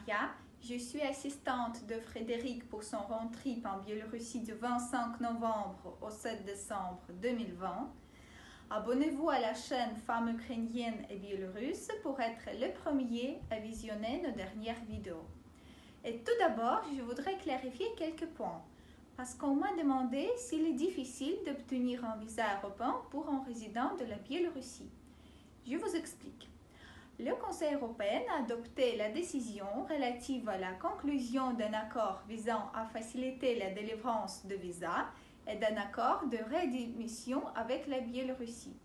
Maria, je suis assistante de Frédéric pour son road trip en Biélorussie du 25 novembre au 7 décembre 2020. Abonnez-vous à la chaîne Femmes ukrainiennes et biélorusses pour être le premier à visionner nos dernières vidéos. Et tout d'abord, je voudrais clarifier quelques points, parce qu'on m'a demandé s'il est difficile d'obtenir un visa européen pour un résident de la Biélorussie. Je vous explique. Le Conseil européen a adopté la décision relative à la conclusion d'un accord visant à faciliter la délivrance de visas et d'un accord de réadmission avec la Biélorussie.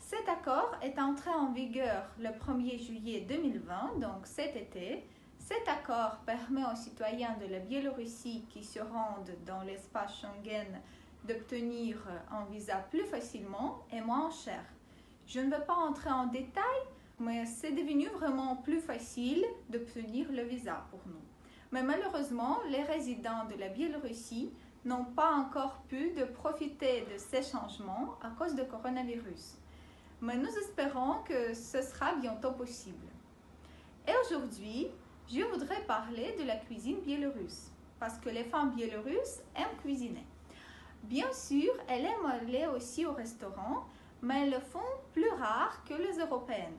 Cet accord est entré en vigueur le 1er juillet 2020, donc cet été. Cet accord permet aux citoyens de la Biélorussie qui se rendent dans l'espace Schengen d'obtenir un visa plus facilement et moins cher. Je ne vais pas entrer en détail, mais c'est devenu vraiment plus facile d'obtenir le visa pour nous. Mais malheureusement, les résidents de la Biélorussie n'ont pas encore pu profiter de ces changements à cause du coronavirus. Mais nous espérons que ce sera bientôt possible. Et aujourd'hui, je voudrais parler de la cuisine biélorusse, parce que les femmes biélorusses aiment cuisiner. Bien sûr, elles aiment aller aussi au restaurant, mais elles le font plus rare que les Européennes.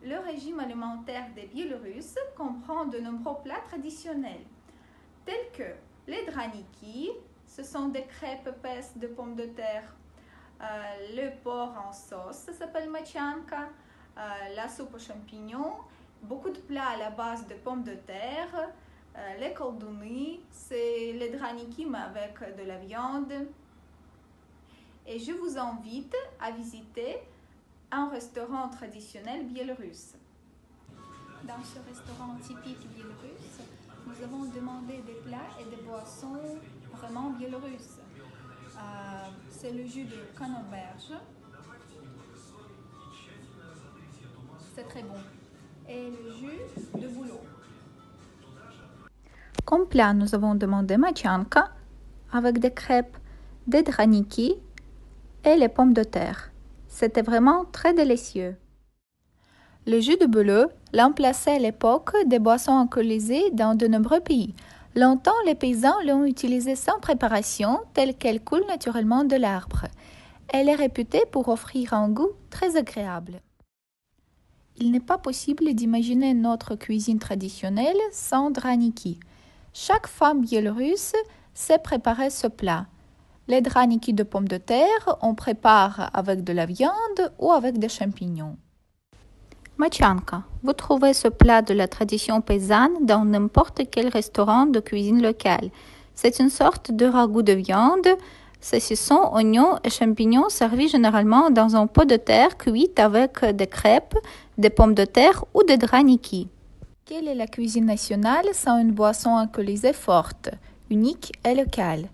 Le régime alimentaire des Biélorusses comprend de nombreux plats traditionnels, tels que les draniki, ce sont des crêpes épaisses de pommes de terre, le porc en sauce, ça s'appelle machianka, la soupe aux champignons, beaucoup de plats à la base de pommes de terre, les kolduni, c'est les draniki mais avec de la viande. Et je vous invite à visiter un restaurant traditionnel biélorusse. Dans ce restaurant typique biélorusse, nous avons demandé des plats et des boissons vraiment biélorusses. C'est le jus de canneberge. C'est très bon. Et le jus de bouleau. Comme plat, nous avons demandé machianka avec des crêpes, des draniki et les pommes de terre. C'était vraiment très délicieux. Le jus de bouleau remplaçait à l'époque des boissons alcoolisées dans de nombreux pays. Longtemps, les paysans l'ont utilisé sans préparation, telle qu'elle coule naturellement de l'arbre. Elle est réputée pour offrir un goût très agréable. Il n'est pas possible d'imaginer notre cuisine traditionnelle sans draniki. Chaque femme biélorusse sait préparer ce plat. Les draniki de pommes de terre, on prépare avec de la viande ou avec des champignons. Machianka. Vous trouvez ce plat de la tradition paysanne dans n'importe quel restaurant de cuisine locale. C'est une sorte de ragoût de viande, saucisson, oignons et champignons servis généralement dans un pot de terre cuite avec des crêpes, des pommes de terre ou des draniki. Quelle est la cuisine nationale sans une boisson alcoolisée forte, unique et locale?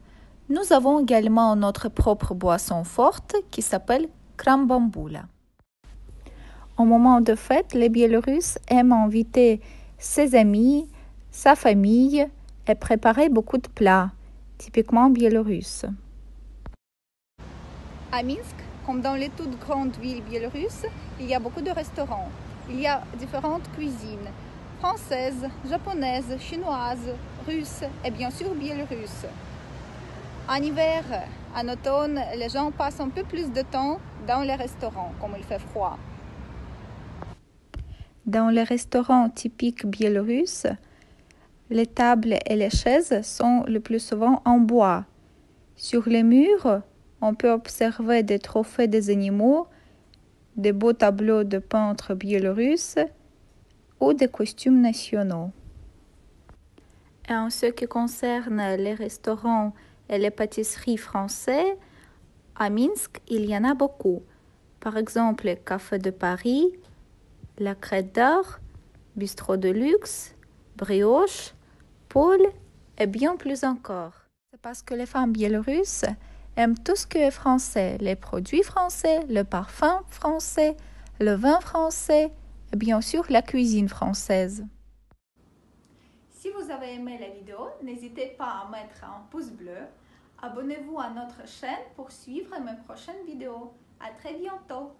Nous avons également notre propre boisson forte qui s'appelle krambambula. Au moment de fête, les Biélorusses aiment inviter ses amis, sa famille et préparer beaucoup de plats, typiquement biélorusses. À Minsk, comme dans les toutes grandes villes biélorusses, il y a beaucoup de restaurants. Il y a différentes cuisines, françaises, japonaises, chinoises, russes et bien sûr biélorusses. En hiver, en automne, les gens passent un peu plus de temps dans les restaurants, comme il fait froid. Dans les restaurants typiques biélorusses, les tables et les chaises sont le plus souvent en bois. Sur les murs, on peut observer des trophées des animaux, des beaux tableaux de peintres biélorusses ou des costumes nationaux. Et en ce qui concerne les restaurants et les pâtisseries français, à Minsk, il y en a beaucoup. Par exemple, Café de Paris, La Crête d'Or, Bistrot de Luxe, Brioche, Paul et bien plus encore. C'est parce que les femmes biélorusses aiment tout ce qui est français, les produits français, le parfum français, le vin français et bien sûr la cuisine française. Si vous avez aimé la vidéo, n'hésitez pas à mettre un pouce bleu. Abonnez-vous à notre chaîne pour suivre mes prochaines vidéos. À très bientôt!